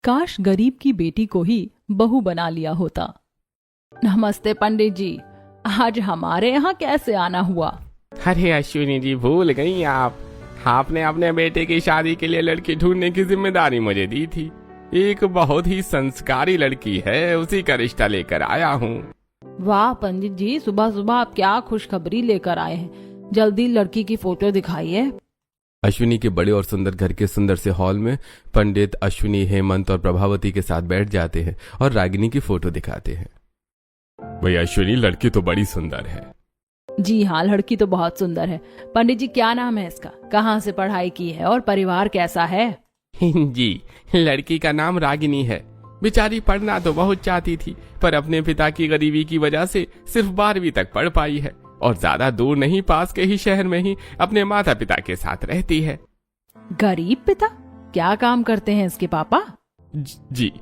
काश गरीब की बेटी को ही बहू बना लिया होता। नमस्ते पंडित जी, आज हमारे यहाँ कैसे आना हुआ? अरे अश्विनी जी, भूल गई आप। आपने अपने बेटे की शादी के लिए लड़की ढूंढने की जिम्मेदारी मुझे दी थी। एक बहुत ही संस्कारी लड़की है, उसी का रिश्ता लेकर आया हूँ। वाह पंडित जी, सुबह सुबह आप क्या खुशखबरी लेकर आए हैं। जल्दी लड़की की फोटो दिखाइए। अश्विनी के बड़े और सुंदर घर के सुंदर से हॉल में पंडित अश्विनी, हेमंत और प्रभावती के साथ बैठ जाते हैं और रागिनी की फोटो दिखाते हैं। भाई अश्विनी, लड़की तो बड़ी सुंदर है। जी हाँ, लड़की तो बहुत सुंदर है। पंडित जी, क्या नाम है इसका, कहाँ से पढ़ाई की है और परिवार कैसा है? जी, लड़की का नाम रागिनी है। बेचारी पढ़ना तो बहुत चाहती थी, पर अपने पिता की गरीबी की वजह से सिर्फ 12वीं तक पढ़ पाई है और ज्यादा दूर नहीं, पास के ही शहर में ही अपने माता पिता के साथ रहती है। गरीब पिता? क्या काम करते हैं इसके पापा? जी,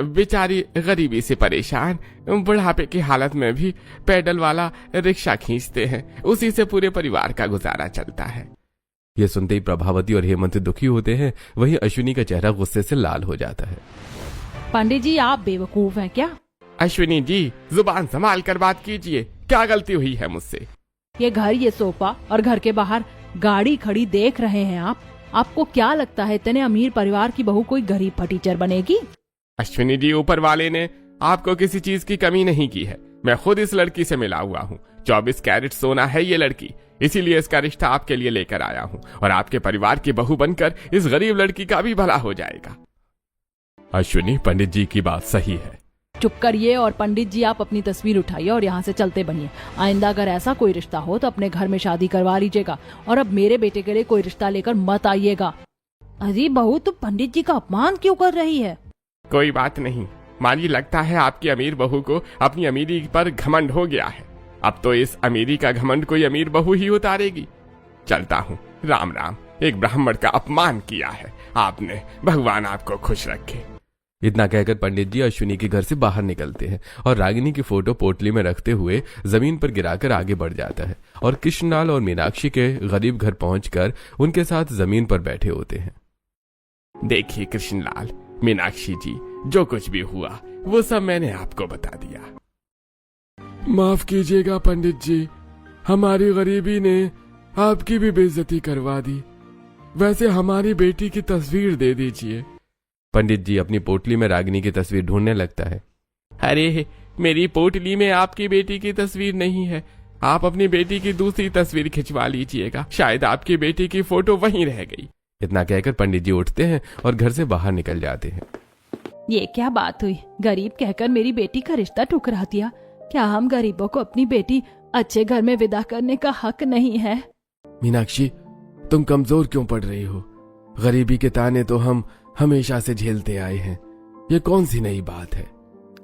बेचारी गरीबी से परेशान बुढ़ापे की हालत में भी पैडल वाला रिक्शा खींचते हैं, उसी से पूरे परिवार का गुजारा चलता है। ये सुनते ही प्रभावती और हेमंत दुखी होते हैं। वहीं अश्विनी का चेहरा गुस्से से लाल हो जाता है। पंडित जी, आप बेवकूफ हैं क्या? अश्विनी जी, जुबान संभाल कर बात कीजिए। क्या गलती हुई है मुझसे? ये घर, ये सोफा और घर के बाहर गाड़ी खड़ी देख रहे हैं आप। आपको क्या लगता है इतने अमीर परिवार की बहू कोई गरीब फटीचर बनेगी? अश्विनी जी, ऊपर वाले ने आपको किसी चीज की कमी नहीं की है। मैं खुद इस लड़की से मिला हुआ हूँ। 24 कैरेट सोना है ये लड़की, इसीलिए इसका रिश्ता आपके लिए लेकर आया हूँ और आपके परिवार की बहू बनकर इस गरीब लड़की का भी भला हो जाएगा। अश्विनी, पंडित जी की बात सही है। चुप करिए और पंडित जी, आप अपनी तस्वीर उठाइए और यहाँ से चलते बनिए। आइंदा अगर ऐसा कोई रिश्ता हो तो अपने घर में शादी करवा लीजिएगा और अब मेरे बेटे के लिए कोई रिश्ता लेकर मत आइएगा। अरे बहू, तो पंडित जी का अपमान क्यों कर रही है? कोई बात नहीं माली, लगता है आपकी अमीर बहू को अपनी अमीरी पर घमंड हो गया है। अब तो इस अमीरी का घमंड कोई अमीर बहू ही उतारेगी। चलता हूँ, राम राम। एक ब्राह्मण का अपमान किया है आपने, भगवान आपको खुश रखे। इतना कहकर पंडित जी अश्विनी के घर से बाहर निकलते हैं और रागिनी की फोटो पोटली में रखते हुए जमीन पर गिराकर आगे बढ़ जाता है और कृष्णलाल और मीनाक्षी के गरीब घर पहुंचकर उनके साथ जमीन पर बैठे होते हैं। देखिए कृष्णलाल, मीनाक्षी जी, जो कुछ भी हुआ वो सब मैंने आपको बता दिया। माफ कीजिएगा पंडित जी, हमारी गरीबी ने आपकी भी बेइज्जती करवा दी। वैसे हमारी बेटी की तस्वीर दे दीजिए। पंडित जी अपनी पोटली में रागिनी की तस्वीर ढूंढने लगता है। अरे, मेरी पोटली में आपकी बेटी की तस्वीर नहीं है। आप अपनी बेटी की दूसरी तस्वीर खिंचवा लीजिएगा, शायद आपकी बेटी की फोटो वहीं रह गई। इतना कहकर पंडित जी उठते हैं और घर से बाहर निकल जाते हैं। ये क्या बात हुई? गरीब कहकर मेरी बेटी का रिश्ता ठुकरा दिया। क्या हम गरीबों को अपनी बेटी अच्छे घर में विदा करने का हक नहीं है? मीनाक्षी, तुम कमजोर क्यों पड़ रही हो? गरीबी के ताने तो हम हमेशा से झेलते आए हैं, ये कौन सी नई बात है?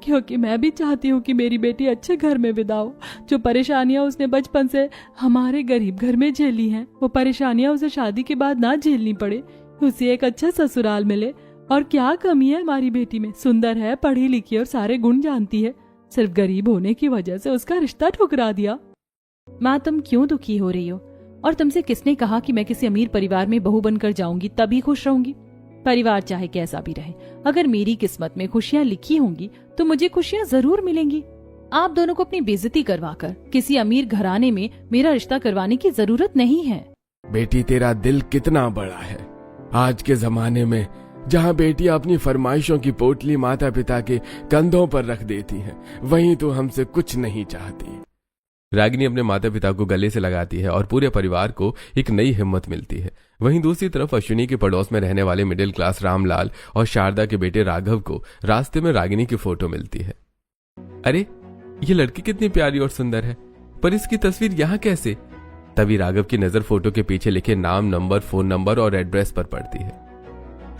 क्योंकि मैं भी चाहती हूँ कि मेरी बेटी अच्छे घर में विदा हो। जो परेशानियाँ उसने बचपन से हमारे गरीब घर में झेली हैं, वो परेशानियाँ उसे शादी के बाद ना झेलनी पड़े। उसे एक अच्छा ससुराल मिले। और क्या कमी है हमारी बेटी में? सुंदर है, पढ़ी लिखी और सारे गुण जानती है। सिर्फ गरीब होने की वजह से उसका रिश्ता ठुकरा दिया। माँ, तुम क्यों दुखी हो रही हो? और तुमसे किसने कहा कि मैं किसी अमीर परिवार में बहू बनकर जाऊंगी तभी खुश रहूंगी? परिवार चाहे कैसा भी रहे, अगर मेरी किस्मत में खुशियाँ लिखी होंगी तो मुझे खुशियाँ जरूर मिलेंगी। आप दोनों को अपनी बेइज्जती करवाकर किसी अमीर घराने में मेरा रिश्ता करवाने की जरूरत नहीं है। बेटी, तेरा दिल कितना बड़ा है। आज के जमाने में जहाँ बेटियां अपनी फरमाइशों की पोटली माता पिता के कंधों पर रख देती हैं, वहीं तो हमसे कुछ नहीं चाहती। रागिनी अपने माता पिता को गले से लगाती है और पूरे परिवार को एक नई हिम्मत मिलती है। वहीं दूसरी तरफ अश्विनी के पड़ोस में रहने वाले मिडिल क्लास रामलाल और शारदा के बेटे राघव को रास्ते में रागिनी की फोटो मिलती है। अरे, ये लड़की कितनी प्यारी और सुंदर है, पर इसकी तस्वीर यहाँ कैसे? तभी राघव की नजर फोटो के पीछे लिखे नाम, नंबर, फोन नंबर और एड्रेस पर पड़ती है।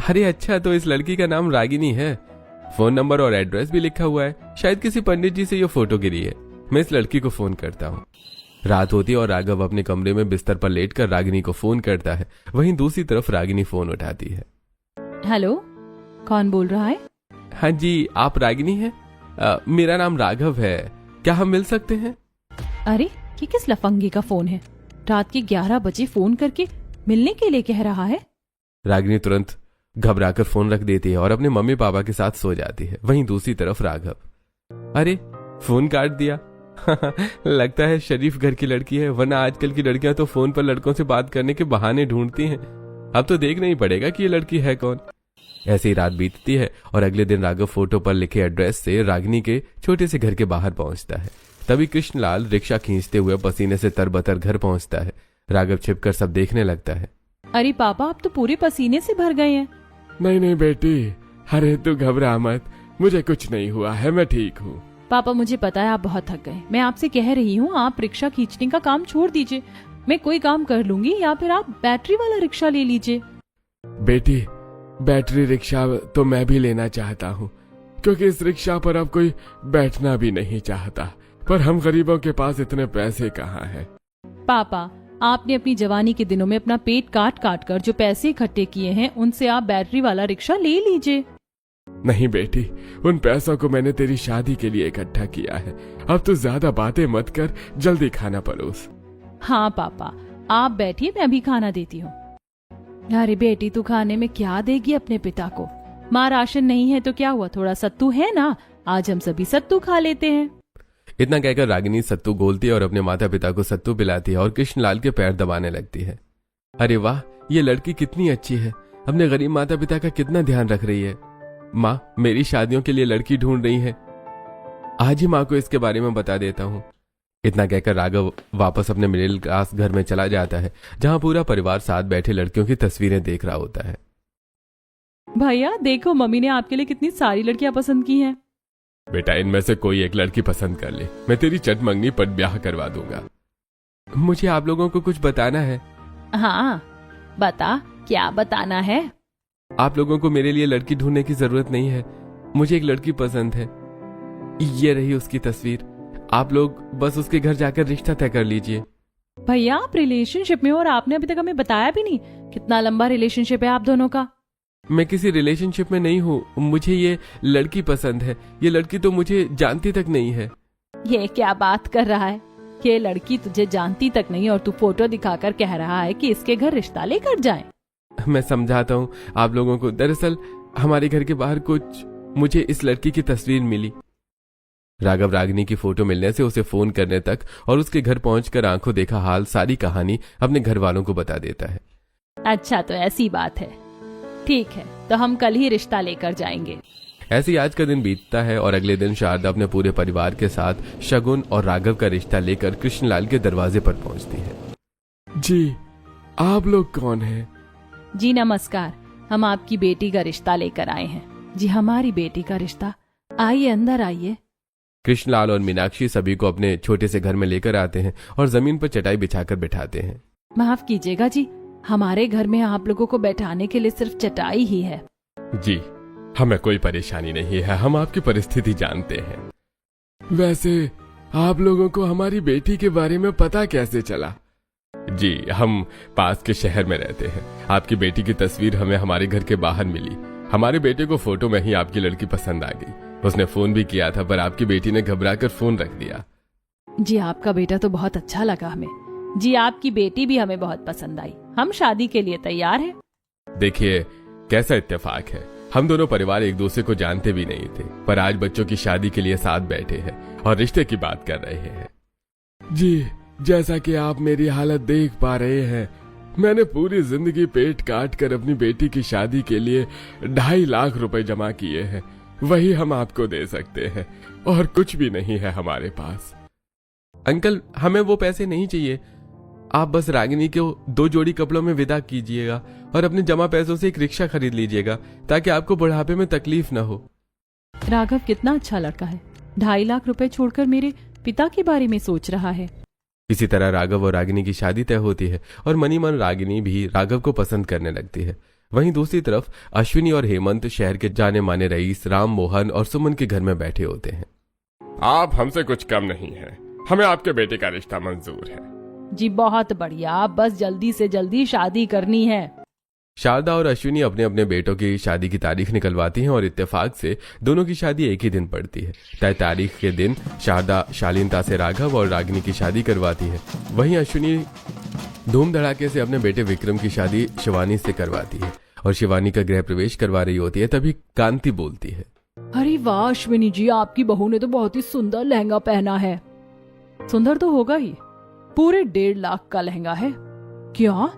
अरे अच्छा, तो इस लड़की का नाम रागिनी है। फोन नंबर और एड्रेस भी लिखा हुआ है। शायद किसी पंडित जी से ये फोटो गिरी है। मैं इस लड़की को फोन करता हूँ। रात होती है और राघव अपने कमरे में बिस्तर पर लेटकर रागिनी को फोन करता है। वहीं दूसरी तरफ रागिनी फोन उठाती है। हेलो, कौन बोल रहा है? हाँ जी, आप रागिनी हैं? मेरा नाम राघव है, क्या हम मिल सकते हैं? अरे, ये किस लफंगे का फोन है? रात के 11 बजे फोन करके मिलने के लिए कह रहा है? रागिनी तुरंत घबराकर फोन रख देती है और अपने मम्मी पापा के साथ सो जाती है। वहीं दूसरी तरफ राघव, अरे फोन काट दिया। लगता है शरीफ घर की लड़की है, वरना आजकल की लड़कियां तो फोन पर लड़कों से बात करने के बहाने ढूंढती हैं। अब तो देखना ही पड़ेगा कि ये लड़की है कौन। ऐसे ही रात बीतती है और अगले दिन राघव फोटो पर लिखे एड्रेस से रागिनी के छोटे से घर के बाहर पहुंचता है। तभी कृष्णलाल रिक्शा खींचते हुए पसीने से तरबतर घर पहुंचता है। राघव छिपकर सब देखने लगता है। अरे पापा, आप तो पूरे पसीने से भर गए हैं। नहीं नहीं बेटी, अरे तू घबरा मत, मुझे कुछ नहीं हुआ है, मैं ठीक हूँ। पापा, मुझे पता है आप बहुत थक गए। मैं आपसे कह रही हूँ आप रिक्शा खींचने का काम छोड़ दीजिए, मैं कोई काम कर लूंगी, या फिर आप बैटरी वाला रिक्शा ले लीजिए। बेटी, बैटरी रिक्शा तो मैं भी लेना चाहता हूँ, क्योंकि इस रिक्शा पर अब कोई बैठना भी नहीं चाहता, पर हम गरीबों के पास इतने पैसे कहाँ हैं। पापा, आपने अपनी जवानी के दिनों में अपना पेट काट काट कर जो पैसे इकट्ठे किए हैं, उनसे आप बैटरी वाला रिक्शा ले लीजिए। नहीं बेटी, उन पैसों को मैंने तेरी शादी के लिए इकट्ठा किया है। अब तू ज्यादा बातें मत कर, जल्दी खाना परोस। हाँ पापा, आप बैठिए, मैं अभी खाना देती हूँ। अरे बेटी, तू खाने में क्या देगी अपने पिता को? माँ राशन नहीं है तो क्या हुआ, थोड़ा सत्तू है ना, आज हम सभी सत्तू खा लेते हैं। इतना कहकर रागिनी सत्तू घोलती है और अपने माता पिता को सत्तू पिलाती है और कृष्णलाल के पैर दबाने लगती है। अरे वाह, ये लड़की कितनी अच्छी है, अपने गरीब माता पिता का कितना ध्यान रख रही है। माँ मेरी शादियों के लिए लड़की ढूंढ रही है, आज ही माँ को इसके बारे में बता देता हूँ। इतना कहकर राघव वापस अपने मिडिल क्लास घर में चला जाता है, जहाँ पूरा परिवार साथ बैठे लड़कियों की तस्वीरें देख रहा होता है। भैया देखो, मम्मी ने आपके लिए कितनी सारी लड़कियां पसंद की हैं। बेटा, इनमें से कोई एक लड़की पसंद कर ले, मैं तेरी चटमंगनी पर ब्याह करवा दूंगा। मुझे आप लोगों को कुछ बताना है। हाँ बता, क्या बताना है? आप लोगों को मेरे लिए लड़की ढूंढने की जरूरत नहीं है, मुझे एक लड़की पसंद है, ये रही उसकी तस्वीर। आप लोग बस उसके घर जाकर रिश्ता तय कर लीजिए। भैया, आप रिलेशनशिप में हो और आपने अभी तक हमें बताया भी नहीं। कितना लंबा रिलेशनशिप है आप दोनों का? मैं किसी रिलेशनशिप में नहीं हूँ, मुझे ये लड़की पसंद है। ये लड़की तो मुझे जानती तक नहीं है। ये क्या बात कर रहा है? ये लड़की तुझे जानती तक नहीं और तू फोटो दिखाकर कह रहा है कि इसके घर रिश्ता लेकर जाएं। मैं समझाता हूँ आप लोगों को। दरअसल हमारे घर के बाहर कुछ मुझे इस लड़की की तस्वीर मिली। राघव रागिनी की फोटो मिलने से उसे फोन करने तक और उसके घर पहुंचकर आंखों देखा हाल सारी कहानी अपने घर वालों को बता देता है। अच्छा, तो ऐसी बात है, ठीक है, तो हम कल ही रिश्ता लेकर जाएंगे। ऐसे ही आज का दिन बीतता है और अगले दिन शारदा अपने पूरे परिवार के साथ शगुन और राघव का रिश्ता लेकर कृष्णलाल के दरवाजे पर पहुंचती है। जी, आप लोग कौन हैं? जी नमस्कार, हम आपकी बेटी का रिश्ता लेकर आए हैं। जी, हमारी बेटी का रिश्ता। आइए, अंदर आइए। कृष्णलाल और मीनाक्षी सभी को अपने छोटे से घर में लेकर आते हैं और जमीन पर चटाई बिछाकर बिठाते हैं। माफ कीजिएगा जी, हमारे घर में आप लोगों को बैठाने के लिए सिर्फ चटाई ही है। जी, हमें कोई परेशानी नहीं है, हम आपकी परिस्थिति जानते हैं। वैसे आप लोगों को हमारी बेटी के बारे में पता कैसे चला? जी, हम पास के शहर में रहते हैं। आपकी बेटी की तस्वीर हमें हमारे घर के बाहर मिली। हमारे बेटे को फोटो में ही आपकी लड़की पसंद आ गई। उसने फोन भी किया था, पर आपकी बेटी ने घबराकर फोन रख दिया। जी, आपका बेटा तो बहुत अच्छा लगा हमें। जी, आपकी बेटी भी हमें बहुत पसंद आई। हम शादी के लिए तैयार हैं। देखिए कैसा इत्तेफाक है, हम दोनों परिवार एक दूसरे को जानते भी नहीं थे, पर आज बच्चों की शादी के लिए साथ बैठे हैं और रिश्ते की बात कर रहे हैं। जी, जैसा कि आप मेरी हालत देख पा रहे हैं, मैंने पूरी जिंदगी पेट काट कर अपनी बेटी की शादी के लिए 2.5 लाख रुपए जमा किए हैं। वही हम आपको दे सकते हैं और कुछ भी नहीं है हमारे पास। अंकल, हमें वो पैसे नहीं चाहिए। आप बस रागिनी को 2 जोड़ी कपड़ों में विदा कीजिएगा और अपने जमा पैसों से एक रिक्शा खरीद लीजिएगा, ताकि आपको बुढ़ापे में तकलीफ न हो। राघव कितना अच्छा लड़का है, 2.5 लाख रुपए छोड़कर मेरे पिता के बारे में सोच रहा है। इसी तरह राघव और रागिनी की शादी तय होती है और मनी मन रागिनी भी राघव को पसंद करने लगती है। वहीं दूसरी तरफ अश्विनी और हेमंत शहर के जाने माने रईस राम मोहन और सुमन के घर में बैठे होते हैं। आप हमसे कुछ कम नहीं है, हमें आपके बेटे का रिश्ता मंजूर है। जी बहुत बढ़िया, बस जल्दी से जल्दी शादी करनी है। शारदा और अश्विनी अपने अपने बेटों की शादी की तारीख निकलवाती हैं और इत्तेफाक से दोनों की शादी एक ही दिन पड़ती है। तय तारीख के दिन शारदा शालीनता से राघव और रागिनी की शादी करवाती है। वहीं अश्विनी धूम धड़ाके से अपने बेटे विक्रम की शादी शिवानी से करवाती है और शिवानी का गृह प्रवेश करवा रही होती है तभी कांति बोलती है, अरे वाह अश्विनी जी, आपकी बहू ने तो बहुत ही सुंदर लहंगा पहना है। सुंदर तो होगा ही, पूरे 1.5 लाख का लहंगा है। क्या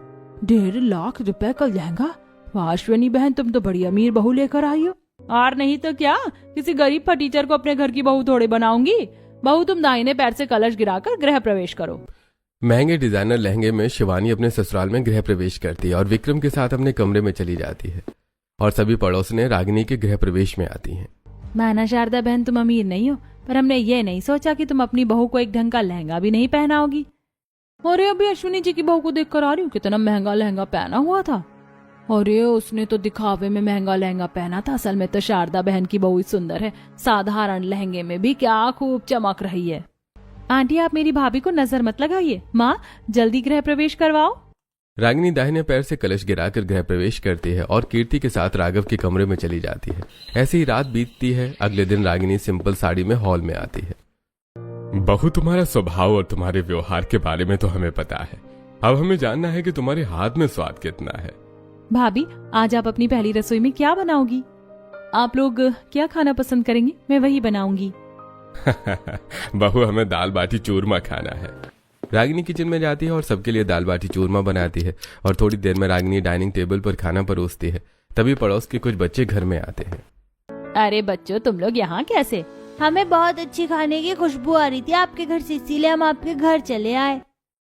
1.5 लाख रुपए का लहंगा? वाह अश्विनी बहन, तुम तो बड़ी अमीर बहू लेकर आई हो। और नहीं तो क्या, किसी गरीब फटीचर को अपने घर की बहू थोड़े बनाऊंगी। बहू तुम दाहिने पैर से कलश गिराकर गृह प्रवेश करो। महंगे डिजाइनर लहंगे में शिवानी अपने ससुराल में गृह प्रवेश करती है और विक्रम के साथ अपने कमरे में चली जाती है और सभी पड़ोसने रागिनी के गृह प्रवेश में आती हैं। माना शारदा बहन, तुम अमीर नहीं हो, पर हमने ये नहीं सोचा कि तुम अपनी बहू को एक ढंग का लहंगा भी नहीं पहनाओगी। अरे अभी अश्विनी जी की बहू को देख कर आ रही हूँ, कितना महंगा लहंगा पहना हुआ था। अरे उसने तो दिखावे में महंगा लहंगा पहना था, असल में तो शारदा बहन की बहू सुंदर है, साधारण लहंगे में भी क्या खूब चमक रही है। आंटी आप मेरी भाभी को नजर मत लगाइए, माँ जल्दी गृह प्रवेश करवाओ। रागिनी दाहिने पैर से कलश गिराकर गृह प्रवेश करती है और कीर्ति के साथ राघव के कमरे में चली जाती है। ऐसे ही रात बीतती है। अगले दिन रागिनी सिंपल साड़ी में हॉल में आती है। बहू, तुम्हारा स्वभाव और तुम्हारे व्यवहार के बारे में तो हमें पता है, अब हमें जानना है कि तुम्हारे हाथ में स्वाद कितना है। भाभी आज आप अपनी पहली रसोई में क्या बनाओगी? आप लोग क्या खाना पसंद करेंगे, मैं वही बनाऊंगी। बहू, हमें दाल बाटी चूरमा खाना है। रागिनी किचन में जाती है और सबके लिए दाल बाटी चूरमा बनाती है और थोड़ी देर में रागिनी डाइनिंग टेबल पर खाना परोसती है। तभी पड़ोस के कुछ बच्चे घर में आते हैं। अरे बच्चों, तुम लोग यहाँ कैसे? हमें बहुत अच्छी खाने की खुशबू आ रही थी आपके घर से, इसीलिए हम आपके घर चले आए।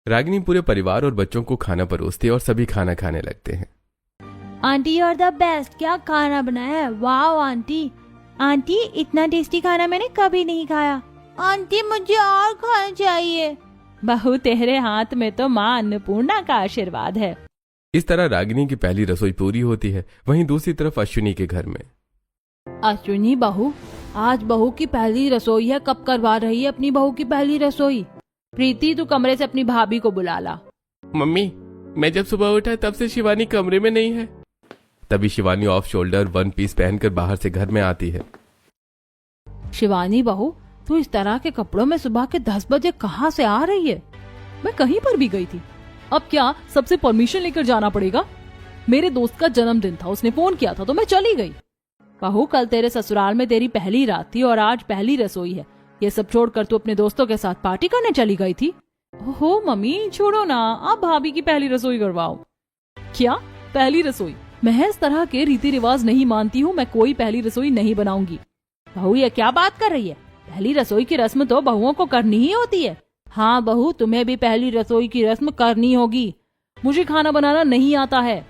रागिनी पूरे परिवार और बच्चों को खाना परोसती है और सभी खाना खाने लगते हैं। Aunty you are the best, क्या खाना बनाया है, वाह आंटी। आंटी इतना टेस्टी खाना मैंने कभी नहीं खाया। आंटी मुझे और खाना चाहिए। बहू तेरे हाथ में तो माँ अन्नपूर्णा का आशीर्वाद है। इस तरह रागिनी की पहली रसोई पूरी होती है। वहीं दूसरी तरफ अश्विनी के घर में। अश्विनी बहू, आज बहू की पहली रसोई है, कब करवा रही है अपनी बहू की पहली रसोई? प्रीति तू कमरे से अपनी भाभी को बुला ला। मम्मी, मैं जब सुबह उठा तब से शिवानी कमरे में नहीं है। तभी शिवानी ऑफ शोल्डर 1 पीस पहनकर बाहर से घर में आती है। शिवानी बहू, तू इस तरह के कपड़ों में सुबह के 10 बजे कहाँ से आ रही है? मैं कहीं पर भी गई थी, अब क्या सबसे परमिशन लेकर जाना पड़ेगा? मेरे दोस्त का जन्मदिन था, उसने फोन किया था तो मैं चली गई। बहू, कल तेरे ससुराल में तेरी पहली रात थी और आज पहली रसोई है। ये सब छोड़कर तू अपने दोस्तों के साथ पार्टी करने चली गई थी। ओहो मम्मी, छोड़ो ना, आप भाभी की पहली रसोई करवाओ। क्या पहली रसोई? मैं इस तरह के रीति रिवाज नहीं मानती हूँ, मैं कोई पहली रसोई नहीं बनाऊंगी। बहू ये क्या बात कर रही है? पहली रसोई की रस्म तो बहुओं को करनी ही होती है। हाँ बहू, तुम्हें भी पहली रसोई की रस्म करनी होगी। मुझे खाना बनाना नहीं आता है।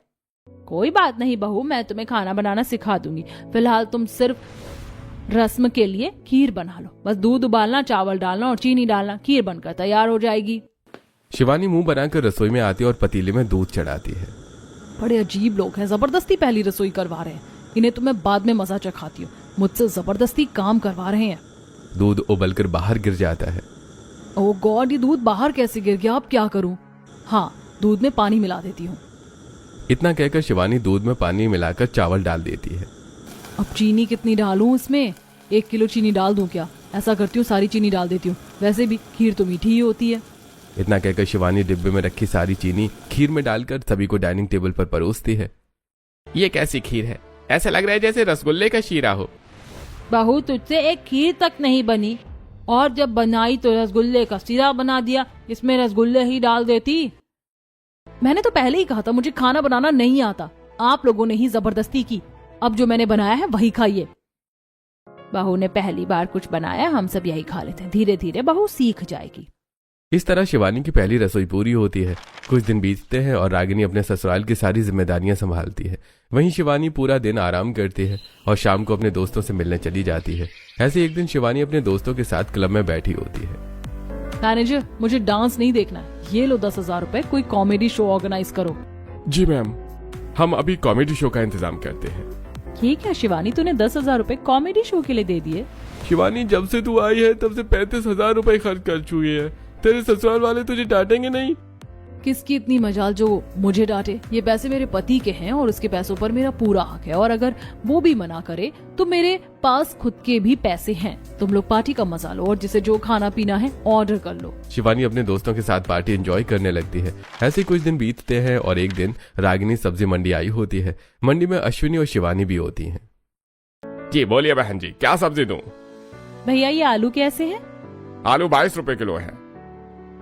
कोई बात नहीं बहू, मैं तुम्हें खाना बनाना सिखा दूंगी। फिलहाल तुम सिर्फ रस्म के लिए खीर बना लो, बस दूध उबालना, चावल डालना और चीनी डालना, खीर बनकर तैयार हो जाएगी। शिवानी मुंह बनाकर रसोई में आती है और पतीले में दूध चढ़ाती है। बड़े अजीब लोग हैं, जबरदस्ती पहली रसोई करवा रहे हैं। इन्हें तो मैं बाद में मजा चखाती हूँ, मुझसे जबरदस्ती काम करवा रहे हैं। दूध उबलकर बाहर गिर जाता है। ओह गॉड, ये दूध बाहर कैसे गिर गया? अब क्या करूं? हाँ, दूध में पानी मिला देती हूँ। इतना कहकर शिवानी दूध में पानी मिलाकर चावल डाल देती है। अब चीनी कितनी डालूं इसमें? 1 किलो चीनी डाल दूं क्या? ऐसा करती हूँ, सारी चीनी डाल देती हूँ, वैसे भी खीर तो मीठी ही होती है। इतना कहकर शिवानी डिब्बे में रखी सारी चीनी खीर में डालकर सभी को डाइनिंग टेबल पर परोसती है। ये कैसी खीर है? ऐसा लग रहा है जैसे रसगुल्ले का शीरा हो। बहू, तुझसे एक खीर तक नहीं बनी और जब बनाई तो रसगुल्ले का शीरा बना दिया। इसमें रसगुल्ले ही डाल देती। मैंने तो पहले ही कहा था मुझे खाना बनाना नहीं आता। आप लोगों ने ही जबरदस्ती की। अब जो मैंने बनाया है वही खाइए। बहू ने पहली बार कुछ बनाया, हम सब यही खा लेते हैं। धीरे धीरे बहू सीख जाएगी। इस तरह शिवानी की पहली रसोई पूरी होती है। कुछ दिन बीतते हैं और रागिनी अपने ससुराल की सारी जिम्मेदारियां संभालती है। वहीं शिवानी पूरा दिन आराम करती है और शाम को अपने दोस्तों से मिलने चली जाती है। ऐसे एक दिन शिवानी अपने दोस्तों के साथ क्लब में बैठी होती है। मैनेजर, मुझे डांस नहीं देखना है, ये लो 10,000 रुपए, कोई कॉमेडी शो ऑर्गेनाइज करो। जी मैम, हम अभी कॉमेडी शो का इंतजाम करते हैं। ठीक है शिवानी, तूने 10,000 रुपए कॉमेडी शो के लिए दे दिए। शिवानी, जब से तू आई है तब से 35,000 रुपए खर्च कर चुकी है। तेरे ससुराल वाले तुझे डांटेंगे नहीं? किसकी इतनी मजाल जो मुझे डांटे। ये पैसे मेरे पति के हैं और उसके पैसों पर मेरा पूरा हक है, और अगर वो भी मना करे तो मेरे पास खुद के भी पैसे हैं। तुम लोग पार्टी का मजा लो और जिसे जो खाना पीना है ऑर्डर कर लो। शिवानी अपने दोस्तों के साथ पार्टी एंजॉय करने लगती है। ऐसे कुछ दिन बीतते हैं और एक दिन रागिनी सब्जी मंडी आई होती है। मंडी में अश्विनी और शिवानी भी होती हैं। जी बोलिए बहन जी, क्या सब्जी दूं? भैया ये आलू कैसे है? आलू 22 रुपए किलो है।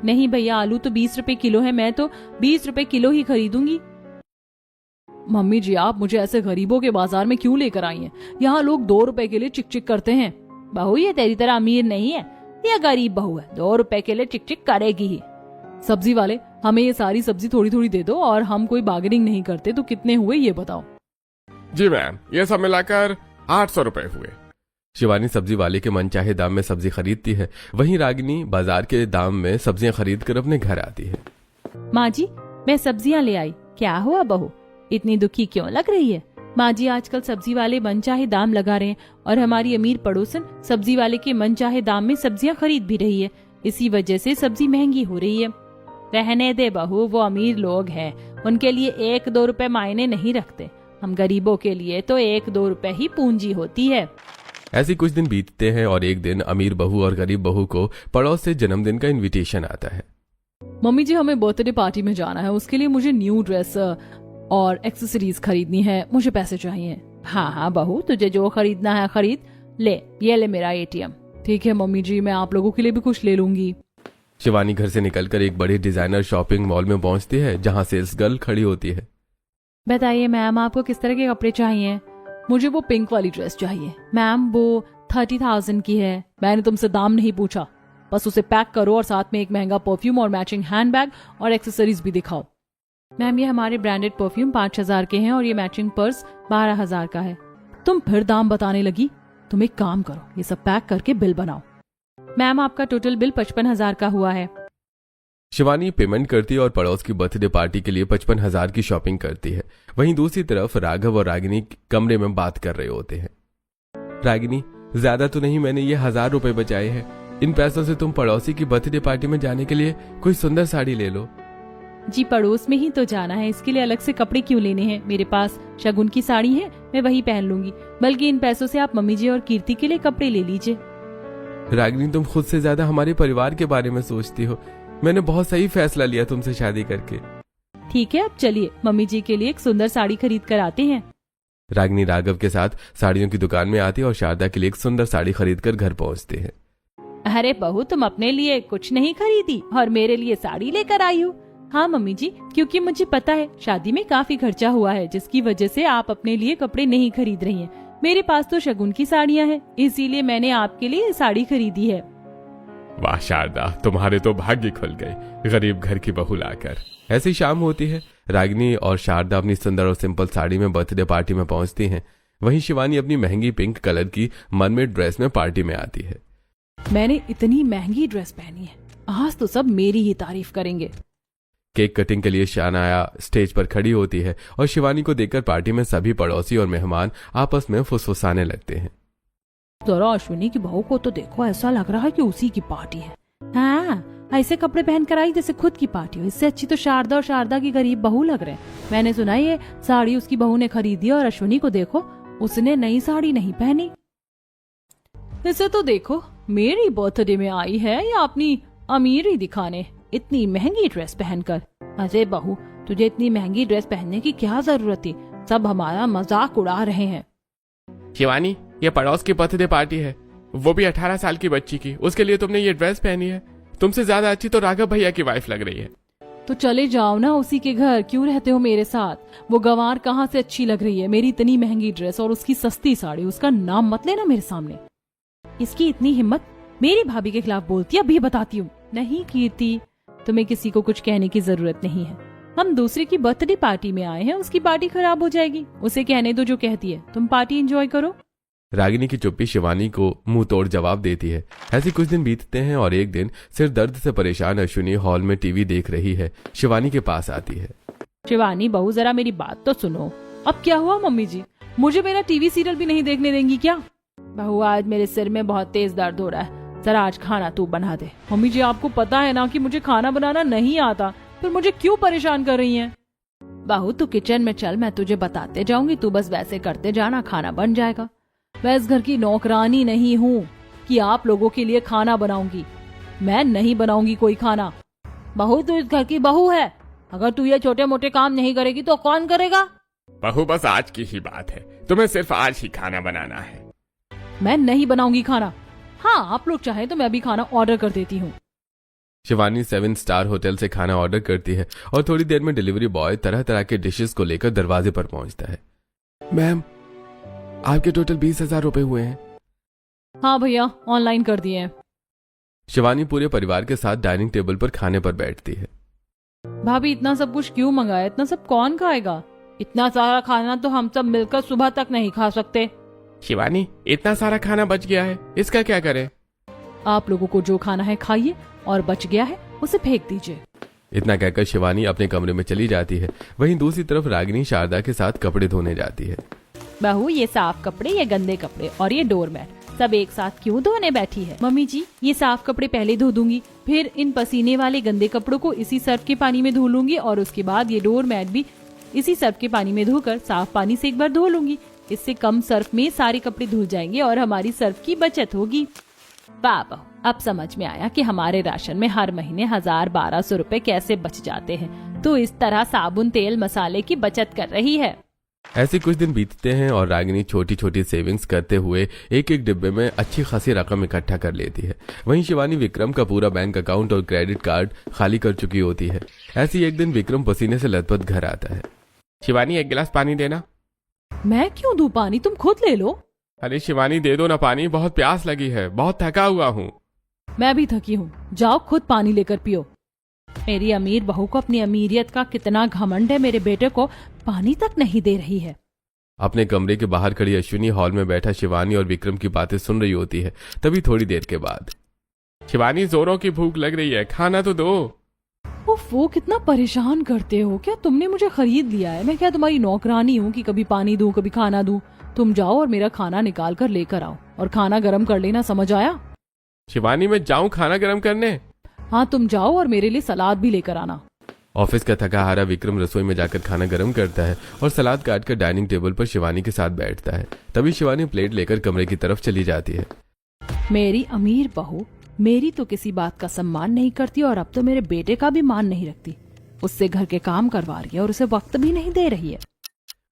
नहीं भैया, आलू तो 20 रुपए किलो है, मैं तो 20 रुपए किलो ही खरीदूंगी। मम्मी जी, आप मुझे ऐसे गरीबों के बाजार में क्यों लेकर आई हैं? यहाँ लोग 2 रुपए के लिए चिक चिक करते हैं। बहू ये तेरी तरह अमीर नहीं है, ये गरीब बहू है, 2 रुपए के लिए चिक चिक करेगी ही। सब्जी वाले, हमें ये सारी सब्जी थोड़ी थोड़ी दे दो, और हम कोई बार्गेनिंग नहीं करते। तो कितने हुए ये बताओ? जी मैम, ये सब मिलाकर 800 रुपए हुए। शिवानी सब्जी वाले के मनचाहे दाम में सब्जी खरीदती है। वहीं रागिनी बाजार के दाम में सब्जियां खरीद कर अपने घर आती है। माँ जी, मैं सब्जियाँ ले आई। क्या हुआ बहू, इतनी दुखी क्यों लग रही है? माँ जी, आजकल सब्जी वाले मनचाहे दाम लगा रहे हैं और हमारी अमीर पड़ोसन सब्जी वाले के मनचाहे दाम में सब्जियाँ खरीद भी रही है। इसी वजह से सब्जी महंगी हो रही है। रहने दे बहू, वो अमीर लोग हैं, उनके लिए 1-2 रुपए मायने नहीं रखते। हम गरीबों के लिए तो 1-2 रुपए ही पूंजी होती है। ऐसे कुछ दिन बीतते हैं और एक दिन अमीर बहू और गरीब बहू को पड़ोस से जन्मदिन का इनविटेशन आता है। मम्मी जी, हमें बर्थडे पार्टी में जाना है, उसके लिए मुझे न्यू ड्रेस और एक्सेसरीज खरीदनी है, मुझे पैसे चाहिए। हाँ हाँ बहू, तुझे जो खरीदना है खरीद ले, ये ले मेरा ATM। ठीक है मम्मी जी, मैं आप लोगों के लिए भी कुछ ले लूंगी। शिवानी घर से निकलकर एक बड़े डिजाइनर शॉपिंग मॉल में पहुंचती है, जहां सेल्स गर्ल खड़ी होती है। बताइए मैम, आपको किस तरह के कपड़े चाहिए? मुझे वो पिंक वाली ड्रेस चाहिए। मैम वो 30,000 की है। मैंने तुमसे दाम नहीं पूछा, बस उसे पैक करो और साथ में एक महंगा परफ्यूम और मैचिंग हैंडबैग और एक्सेसरीज भी दिखाओ। मैम ये हमारे ब्रांडेड परफ्यूम 5,000 के हैं और ये मैचिंग पर्स 12,000 का है। तुम फिर दाम बताने लगी। तुम एक काम करो, ये सब पैक करके बिल बनाओ। मैम आपका टोटल बिल 55,000 का हुआ है। शिवानी पेमेंट करती है और पड़ोस की बर्थडे पार्टी के लिए 55,000 की शॉपिंग करती है। वहीं दूसरी तरफ राघव और रागिनी कमरे में बात कर रहे होते हैं। रागिनी, ज्यादा तो नहीं, मैंने ये 1,000 रुपए बचाए हैं। इन पैसों से तुम पड़ोसी की बर्थडे पार्टी में जाने के लिए कोई सुंदर साड़ी ले लो। जी पड़ोस में ही तो जाना है, इसके लिए अलग से कपड़े क्यों लेने हैं? मेरे पास शगुन की साड़ी है, मैं वही पहन लूंगी। बल्कि इन पैसों से आप मम्मी जी और कीर्ति के लिए कपड़े ले लीजिए। रागिनी, तुम खुद से ज्यादा हमारे परिवार के बारे में सोचती हो। मैंने बहुत सही फैसला लिया तुमसे शादी करके। ठीक है, अब चलिए मम्मी जी के लिए एक सुंदर साड़ी खरीद कर आते हैं। रागिनी राघव के साथ साड़ियों की दुकान में आती है और शारदा के लिए एक सुंदर साड़ी खरीद कर घर पहुंचते हैं। अरे बहू, तुम अपने लिए कुछ नहीं खरीदी और मेरे लिए साड़ी लेकर आई हो? हाँ मम्मी जी, क्योंकि मुझे पता है शादी में काफी खर्चा हुआ है, जिसकी वजह से आप अपने लिए कपड़े नहीं खरीद रही हैं। मेरे पास तो शगुन की साड़ियाँ हैं, इसीलिए मैंने आपके लिए साड़ी खरीदी है। वाह शारदा, तुम्हारे तो भाग्य खुल गए गरीब घर की बहू लाकर। ऐसी शाम होती है। रागिनी और शारदा अपनी सुंदर और सिंपल साड़ी में बर्थडे पार्टी में पहुंचती हैं। वहीं शिवानी अपनी महंगी पिंक कलर की मनमेड ड्रेस में पार्टी में आती है। मैंने इतनी महंगी ड्रेस पहनी है, आज तो सब मेरी ही तारीफ करेंगे। केक कटिंग के लिए शानाया स्टेज पर खड़ी होती है और शिवानी को देखकर पार्टी में सभी पड़ोसी और मेहमान आपस में फुसफुसाने लगते हैं। जरा अश्विनी की बहू को तो देखो, ऐसा लग रहा है कि उसी की पार्टी है। हाँ, ऐसे कपड़े पहन कर आई जैसे खुद की पार्टी हो। इससे अच्छी तो शारदा और शारदा की गरीब बहू लग रहे हैं। मैंने सुना ये साड़ी उसकी बहू ने खरीदी और अश्विनी को देखो, उसने नई साड़ी नहीं पहनी। इसे तो देखो, मेरी बर्थडे में आई है या अपनी अमीरी दिखाने, इतनी महंगी ड्रेस पहनकर। अरे बहू, तुझे इतनी महंगी ड्रेस पहनने की क्या जरूरत थी? सब हमारा मजाक उड़ा रहे हैं। शिवानी, ये पड़ोस की बर्थडे पार्टी है, वो भी 18 साल की बच्ची की, उसके लिए तुमने ये ड्रेस पहनी है। तुमसे ज्यादा अच्छी तो राघव भैया की वाइफ लग रही है। तो चले जाओ ना उसी के घर, क्यों रहते हो मेरे साथ? वो गंवार कहाँ से अच्छी लग रही है? मेरी इतनी महंगी ड्रेस और उसकी सस्ती साड़ी, उसका नाम मत लेना मेरे सामने। इसकी इतनी हिम्मत, मेरी भाभी के खिलाफ बोलती है, अभी बताती हूँ। नहीं कीर्ति, तुम्हें किसी को कुछ कहने की जरूरत नहीं है। हम दूसरे की बर्थडे पार्टी में आए हैं, उसकी पार्टी खराब हो जाएगी। उसे कहने दो जो कहती है, तुम पार्टी एंजॉय करो। रागिनी की चुप्पी शिवानी को मुंह तोड़ जवाब देती है। ऐसे कुछ दिन बीतते हैं और एक दिन सिर दर्द से परेशान अश्विनी हॉल में टीवी देख रही है। शिवानी के पास आती है। शिवानी बहू, जरा मेरी बात तो सुनो। अब क्या हुआ मम्मी जी? मुझे मेरा टीवी सीरियल भी नहीं देखने देंगी क्या? बहू, आज मेरे सिर में बहुत तेज दर्द हो रहा है, जरा आज खाना तू बना दे। मम्मी जी, आपको पता है ना कि मुझे खाना बनाना नहीं आता। फिर मुझे क्यों परेशान कर रही हैं? बहू तू किचन में चल, मैं तुझे बताते जाऊंगी, तू बस वैसे करते जाना, खाना बन जाएगा। मैं इस घर की नौकरानी नहीं हूँ कि आप लोगों के लिए खाना बनाऊंगी। मैं नहीं बनाऊंगी कोई खाना। बहू तू इस घर की बहू है, अगर तू ये छोटे मोटे काम नहीं करेगी तो कौन करेगा? बहू बस आज की ही बात है, तुम्हें सिर्फ आज ही खाना बनाना है। मैं नहीं बनाऊंगी खाना। हाँ, आप लोग चाहे तो मैं अभी खाना ऑर्डर कर देती हूँ। शिवानी 7 स्टार होटल से खाना ऑर्डर करती है और थोड़ी देर में डिलीवरी बॉय तरह तरह के डिशेस को लेकर दरवाजे पर पहुंचता है। मैम, आपके टोटल 20,000 रुपए हुए हैं। हाँ भैया, ऑनलाइन कर दिए हैं। शिवानी पूरे परिवार के साथ डाइनिंग टेबल पर खाने पर बैठती है। भाभी इतना सब कुछ क्यों मंगाया? इतना सब कौन खाएगा? इतना सारा खाना तो हम सब मिलकर सुबह तक नहीं खा सकते। शिवानी, इतना सारा खाना बच गया है, इसका क्या करें? आप लोगों को जो खाना है खाइए, और बच गया है उसे फेंक दीजिए। इतना कहकर शिवानी अपने कमरे में चली जाती है। वहीं दूसरी तरफ रागिनी शारदा के साथ कपड़े धोने जाती है। बहू ये साफ कपड़े, ये गंदे कपड़े और ये डोरमैट सब एक साथ क्यों धोने बैठी है? मम्मी जी, ये साफ कपड़े पहले धो दूंगी, फिर इन पसीने वाले गंदे कपड़ों को इसी सर्फ के पानी में धो लूंगी, और उसके बाद ये डोरमैट भी इसी सर्फ के पानी में धोकर साफ पानी से एक बार धो लूंगी। इससे कम सर्फ में सारे कपड़े धुल जाएंगे और हमारी सर्फ की बचत होगी। वाह बहू, अब समझ में आया कि हमारे राशन में हर महीने 1,000-1,200 रुपए कैसे बच जाते हैं। तो इस तरह साबुन, तेल, मसाले की बचत कर रही है। ऐसे कुछ दिन बीतते हैं और रागिनी छोटी छोटी सेविंग्स करते हुए एक एक डिब्बे में अच्छी खासी रकम इकट्ठा कर लेती है। वहीं शिवानी विक्रम का पूरा बैंक अकाउंट और क्रेडिट कार्ड खाली कर चुकी होती है। ऐसी एक दिन विक्रम पसीने से लथपथ घर आता है। शिवानी, एक गिलास पानी देना। मैं क्यों दूं पानी? तुम खुद ले लो। अरे शिवानी, दे दो ना पानी, बहुत प्यास लगी है, बहुत थका हुआ हूँ। मैं भी थकी हूँ, जाओ खुद पानी लेकर पियो। मेरी अमीर बहू को अपनी अमीरियत का कितना घमंड है, मेरे बेटे को पानी तक नहीं दे रही है। अपने कमरे के बाहर खड़ी अश्विनी हॉल में बैठा शिवानी और विक्रम की बातें सुन रही होती है। तभी थोड़ी देर के बाद, शिवानी, जोरों की भूख लग रही है, खाना तो दो। उफ, वो कितना परेशान करते हो। क्या तुमने मुझे खरीद लिया है? मैं क्या तुम्हारी नौकरानी हूँ कि कभी पानी दूं कभी खाना दूं? तुम जाओ और मेरा खाना निकाल कर लेकर आओ, और खाना गर्म कर लेना, समझ आया? शिवानी, मैं जाऊं खाना गर्म करने? हाँ, तुम जाओ और मेरे लिए सलाद भी लेकर आना। ऑफिस का थका हारा विक्रम रसोई में जाकर खाना गर्म करता है और सलाद काटकर डाइनिंग टेबल पर शिवानी के साथ बैठता है। तभी शिवानी प्लेट लेकर कमरे की तरफ चली जाती है। मेरी अमीर बहू मेरी तो किसी बात का सम्मान नहीं करती, और अब तो मेरे बेटे का भी मान नहीं रखती। उससे घर के काम करवा रही है और उसे वक्त भी नहीं दे रही है।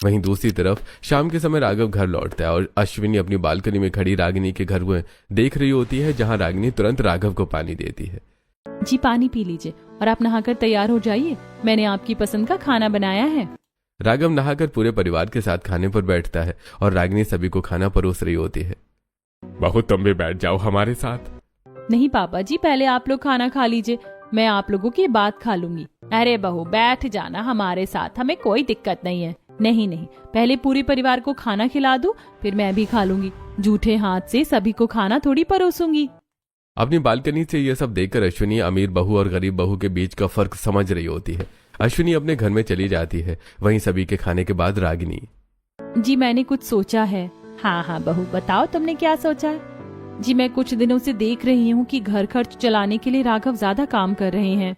वहीं दूसरी तरफ शाम के समय राघव घर लौटता है और अश्विनी अपनी बालकनी में खड़ी रागिनी के घर में देख रही होती है, जहां रागिनी तुरंत राघव को पानी देती है। जी पानी पी लीजिए और आप नहाकर तैयार हो जाइए, मैंने आपकी पसंद का खाना बनाया है। राघव नहाकर पूरे परिवार के साथ खाने पर बैठता है और रागिनी सभी को खाना परोस रही होती है। बहू, तुम भी बैठ जाओ हमारे साथ। नहीं पापा जी, पहले आप लोग खाना खा लीजिए, मैं आप लोगों की बात खा लूंगी। अरे बहू, बैठ जाना हमारे साथ, हमें कोई दिक्कत नहीं है। नहीं नहीं, पहले पूरे परिवार को खाना खिला दूं, फिर मैं भी खा लूंगी। जूठे हाथ से सभी को खाना थोड़ी परोसूंगी। अपनी बालकनी से यह सब देखकर अश्विनी अमीर बहू और गरीब बहू के बीच का फर्क समझ रही होती है। अश्विनी अपने घर में चली जाती है। वहीं सभी के खाने के बाद रागिनी, जी मैंने कुछ सोचा है। हाँ हाँ बहू, बताओ तुमने क्या सोचा है? जी मैं कुछ दिनों से देख रही हूँ कि घर खर्च चलाने के लिए राघव ज्यादा काम कर रहे हैं।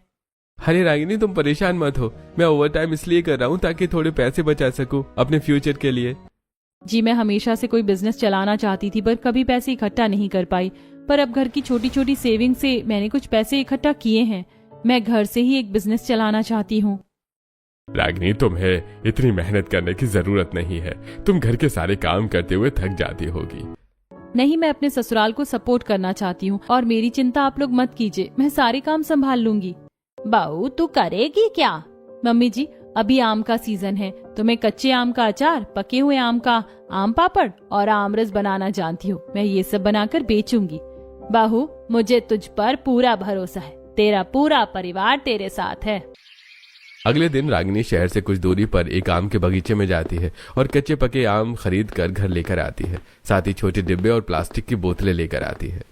अरे रागिनी, तुम परेशान मत हो, मैं ओवर टाइम इसलिए कर रहा हूँ ताकि थोड़े पैसे बचा सकूं अपने फ्यूचर के लिए। जी मैं हमेशा से कोई बिजनेस चलाना चाहती थी, पर कभी पैसे इकट्ठा नहीं कर पाई, पर अब घर की छोटी छोटी सेविंग से मैंने कुछ पैसे इकट्ठा किए हैं। मैं घर से ही एक बिजनेस चलाना चाहती हूँ। रागिनी, तुम्हें इतनी मेहनत करने की जरूरत नहीं है, तुम घर के सारे काम करते हुए थक जाती होगी। नहीं, मैं अपने ससुराल को सपोर्ट करना चाहती हूँ और मेरी चिंता आप लोग मत कीजिए, मैं सारे काम संभाल लूंगी। बहू तू करेगी क्या? मम्मी जी, अभी आम का सीजन है तो मैं कच्चे आम का अचार, पके हुए आम का आम पापड़ और आमरस बनाना जानती हूँ। मैं ये सब बनाकर बेचूंगी। बहू मुझे तुझ पर पूरा भरोसा है, तेरा पूरा परिवार तेरे साथ है। अगले दिन रागिनी शहर से कुछ दूरी पर एक आम के बगीचे में जाती है और कच्चे पके आम खरीद कर घर लेकर आती है। साथ ही छोटे डिब्बे और प्लास्टिक की बोतलें लेकर आती है।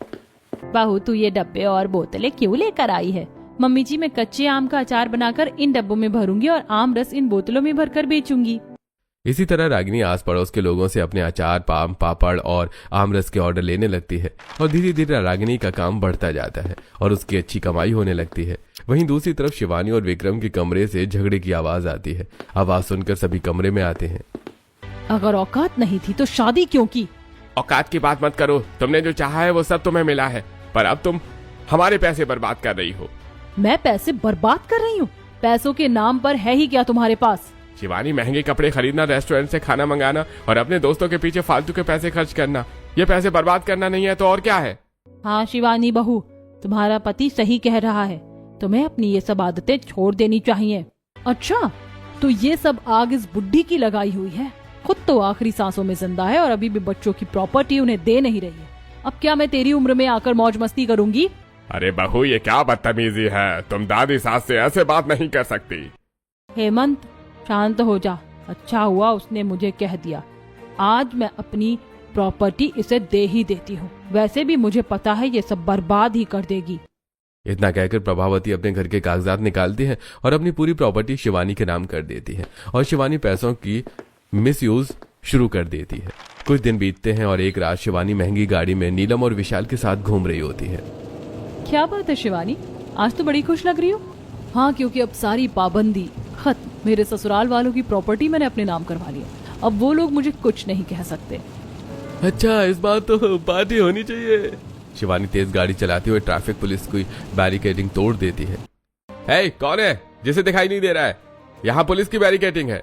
बहू तू ये डब्बे और बोतलें क्यों लेकर आई है? मम्मी जी, मैं कच्चे आम का अचार बनाकर इन डब्बों में भरूंगी और आम रस इन बोतलों में भरकर बेचूंगी। इसी तरह रागिनी आस पड़ोस के लोगों से अपने अचार, पाम, पापड़ और आमरस के ऑर्डर लेने लगती है और धीरे धीरे रागिनी का काम बढ़ता जाता है और उसकी अच्छी कमाई होने लगती है। वहीं दूसरी तरफ शिवानी और विक्रम के कमरे से झगड़े की आवाज आती है। आवाज सुनकर सभी कमरे में आते हैं। अगर औकात नहीं थी तो शादी क्यों की? औकात की बात मत करो, तुमने जो चाहा है वो सब तुम्हें मिला है, पर अब तुम हमारे पैसे बर्बाद कर रही हो। मैं पैसे बर्बाद कर रही हूँ? पैसों के नाम पर है ही क्या तुम्हारे पास? शिवानी, महंगे कपड़े खरीदना, रेस्टोरेंट से खाना मंगाना और अपने दोस्तों के पीछे फालतू के पैसे खर्च करना, ये पैसे बर्बाद करना नहीं है तो और क्या है? हाँ शिवानी बहू, तुम्हारा पति सही कह रहा है, तुम्हें अपनी ये सब आदतें छोड़ देनी चाहिए। अच्छा, तो ये सब आग इस बुढ़ी की लगाई हुई है, खुद तो आखिरी सांसों में जिंदा है और अभी भी बच्चों की प्रॉपर्टी उन्हें दे नहीं रही है। अब क्या मैं तेरी उम्र में आकर मौज मस्ती करूंगी? अरे बहू, ये क्या बदतमीजी है, तुम दादी सास से ऐसे बात नहीं कर सकती। हेमंत, शांत हो जा। अच्छा हुआ उसने मुझे कह दिया, आज मैं अपनी प्रॉपर्टी इसे दे ही देती हूँ, वैसे भी मुझे पता है ये सब बर्बाद ही कर देगी। इतना कहकर प्रभावती अपने घर के कागजात निकालती है और अपनी पूरी प्रॉपर्टी शिवानी के नाम कर देती है और शिवानी पैसों की मिसयूज शुरू कर देती है। कुछ दिन बीतते हैं और एक रात शिवानी महंगी गाड़ी में नीलम और विशाल के साथ घूम रही होती है। क्या बात है शिवानी, आज तो बड़ी खुश लग रही हो। हाँ, क्योंकि अब सारी पाबंदी खत्म, मेरे ससुराल वालों की प्रॉपर्टी मैंने अपने नाम करवा लिया, अब वो लोग मुझे कुछ नहीं कह सकते। अच्छा, इस बार तो पार्टी होनी चाहिए। शिवानी तेज गाड़ी चलाते हुए ट्रैफिक पुलिस की बैरिकेडिंग तोड़ देती है। हे, कौन है जिसे दिखाई नहीं दे रहा है? यहाँ पुलिस की बैरिकेडिंग है।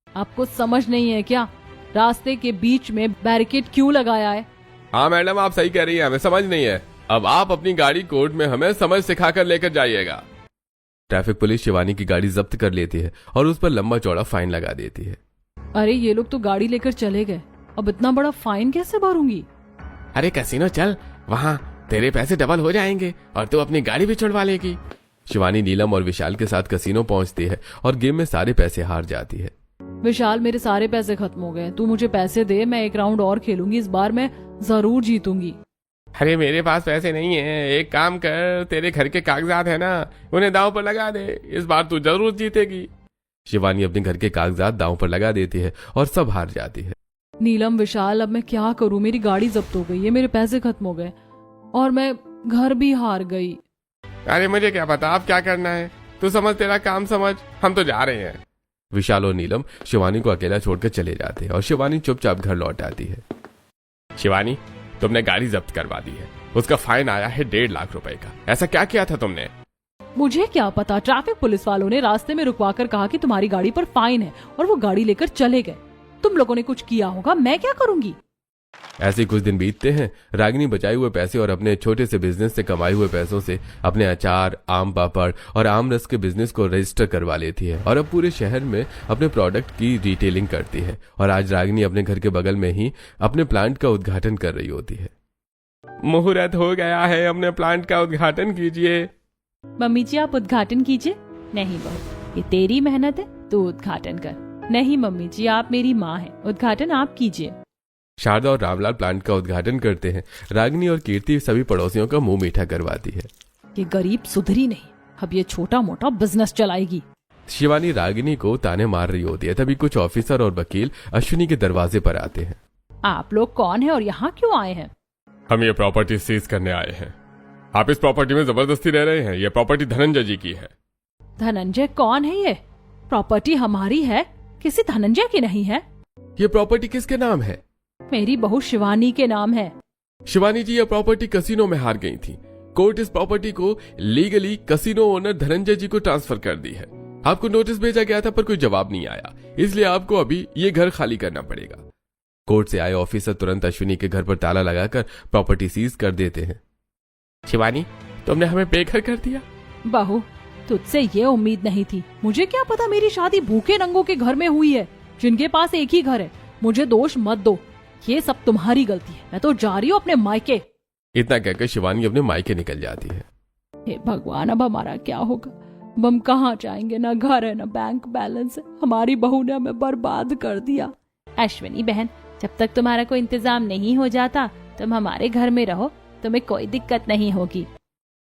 आपको समझ नहीं है क्या, रास्ते के बीच में बैरिकेड क्यों लगाया है? हाँ मैडम, आप सही कह रही हैं, हमें समझ नहीं है। अब आप अपनी गाड़ी कोर्ट में हमें समझ सिखाकर लेकर जाइएगा। ट्रैफिक पुलिस शिवानी की गाड़ी जब्त कर लेती है और उस पर लंबा चौड़ा फाइन लगा देती है। अरे ये लोग तो गाड़ी लेकर चले गए, अब इतना बड़ा फाइन कैसे भरूंगी? अरे कैसीनो चल, वहाँ तेरे पैसे डबल हो जाएंगे और तू अपनी गाड़ी भी छुड़वा लेगी। शिवानी नीलम और विशाल के साथ कसीनो पहुंचती है और गेम में सारे पैसे हार जाती है। विशाल, मेरे सारे पैसे खत्म हो गए, तू मुझे पैसे दे, मैं एक राउंड और खेलूंगी, इस बार मैं जरूर जीतूंगी। अरे मेरे पास पैसे नहीं है, एक काम कर, तेरे घर के कागजात है ना, उन्हें दांव पर लगा दे, इस बार तू जरूर जीतेगी। शिवानी अपने घर के कागजात दांव पर लगा देती है और सब हार जाती है। नीलम, विशाल, अब मैं क्या करूं, मेरी गाड़ी जब्त हो गई है, मेरे पैसे खत्म हो गए और मैं घर भी हार गई। अरे मुझे क्या पता अब क्या करना है, तू समझ, तेरा काम समझ, हम तो जा रहे हैं। विशाल और नीलम शिवानी को अकेला छोड़कर चले जाते हैं और शिवानी चुपचाप घर लौट आती है। शिवानी, तुमने गाड़ी जब्त करवा दी है, उसका फाइन आया है 1.5 लाख रुपए का। ऐसा क्या किया था तुमने? मुझे क्या पता, ट्रैफिक पुलिस वालों ने रास्ते में रुकवाकर कहा कि तुम्हारी गाड़ी पर फाइन है और वो गाड़ी लेकर चले गए। तुम लोगों ने कुछ किया होगा, मैं क्या करूंगी। ऐसे कुछ दिन बीतते हैं। रागिनी बचाए हुए पैसे और अपने छोटे से बिजनेस से कमाए हुए पैसों से अपने अचार, आम पापड़ और आम रस के बिजनेस को रजिस्टर करवा लेती है और अब पूरे शहर में अपने प्रोडक्ट की रिटेलिंग करती है। और आज रागिनी अपने घर के बगल में ही अपने प्लांट का उद्घाटन कर रही होती है। मुहूर्त हो गया है, अपने प्लांट का उद्घाटन कीजिए। मम्मी जी, आप उद्घाटन कीजिए। नहीं बहू, ये तेरी मेहनत है, तू उद्घाटन कर। नहीं मम्मी जी, आप मेरी माँ हैं, उद्घाटन आप कीजिए। शारदा और रामलाल प्लांट का उद्घाटन करते हैं। रागिनी और कीर्ति सभी पड़ोसियों का मुंह मीठा करवाती है। ये गरीब सुधरी नहीं, अब ये छोटा मोटा बिजनेस चलाएगी। शिवानी रागिनी को ताने मार रही होती है, तभी कुछ ऑफिसर और वकील अश्विनी के दरवाजे पर आते हैं। आप लोग कौन है और यहाँ क्यों आए हैं? हम ये प्रॉपर्टी सीज करने आए हैं। आप इस प्रॉपर्टी में जबरदस्ती रह रहे हैं। ये प्रॉपर्टी धनंजय जी की है। धनंजय कौन है? ये प्रॉपर्टी हमारी है, किसी धनंजय की नहीं है। ये प्रॉपर्टी किसके नाम है? मेरी बहू शिवानी के नाम है। शिवानी जी, ये प्रॉपर्टी कसिनो में हार गई थी। कोर्ट इस प्रॉपर्टी को लीगली कसिनो ओनर धनंजय जी को ट्रांसफर कर दी है। आपको नोटिस भेजा गया था पर कोई जवाब नहीं आया, इसलिए आपको अभी ये घर खाली करना पड़ेगा। कोर्ट से आए ऑफिसर तुरंत अश्विनी के घर पर ताला लगाकर प्रॉपर्टी सीज कर देते हैं। शिवानी, तुमने हमें बेघर कर दिया। बहू, तुझसे ये उम्मीद नहीं थी। मुझे क्या पता मेरी शादी भूखे नंगों के घर में हुई है, जिनके पास एक ही घर है। मुझे दोष मत दो, ये सब तुम्हारी गलती है। मैं तो जा रही हूँ अपने मायके। इतना कहकर शिवानी अपने मायके निकल जाती है। हे भगवान, अब हमारा क्या होगा? अब हम कहाँ जाएंगे? ना घर है, ना बैंक बैलेंस है। हमारी बहू ने हमें बर्बाद कर दिया। अश्विनी बहन, जब तक तुम्हारा कोई इंतजाम नहीं हो जाता तुम हमारे घर में रहो, तुम्हें कोई दिक्कत नहीं होगी।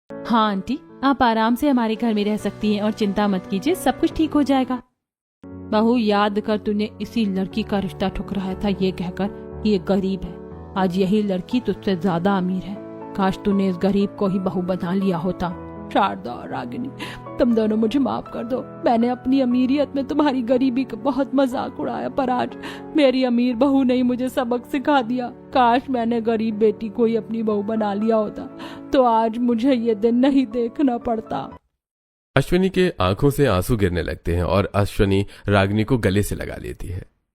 हाँ आंटी, आप आराम से हमारे घर में रह सकती हैं और चिंता मत कीजिए, सब कुछ ठीक हो जाएगा। बहू, याद कर तूने इसी लड़की का रिश्ता ठुकराया था ये कहकर कि ये गरीब है। आज यही लड़की तुझसे ज्यादा अमीर है। काश तूने इस गरीब को ही बहू बना लिया होता। शारदा और रागिनी, तुम दोनों मुझे माफ कर दो। मैंने अपनी अमीरियत में तुम्हारी गरीबी का बहुत मजाक उड़ाया, पर आज मेरी अमीर बहू ने ही मुझे सबक सिखा दिया। काश मैंने गरीब बेटी को ही अपनी बहू बना लिया होता तो आज मुझे ये दिन नहीं देखना पड़ता। अश्विनी के आंखों से आंसू गिरने लगते हैं और अश्विनी रागिनी को गले से लगा लेती है।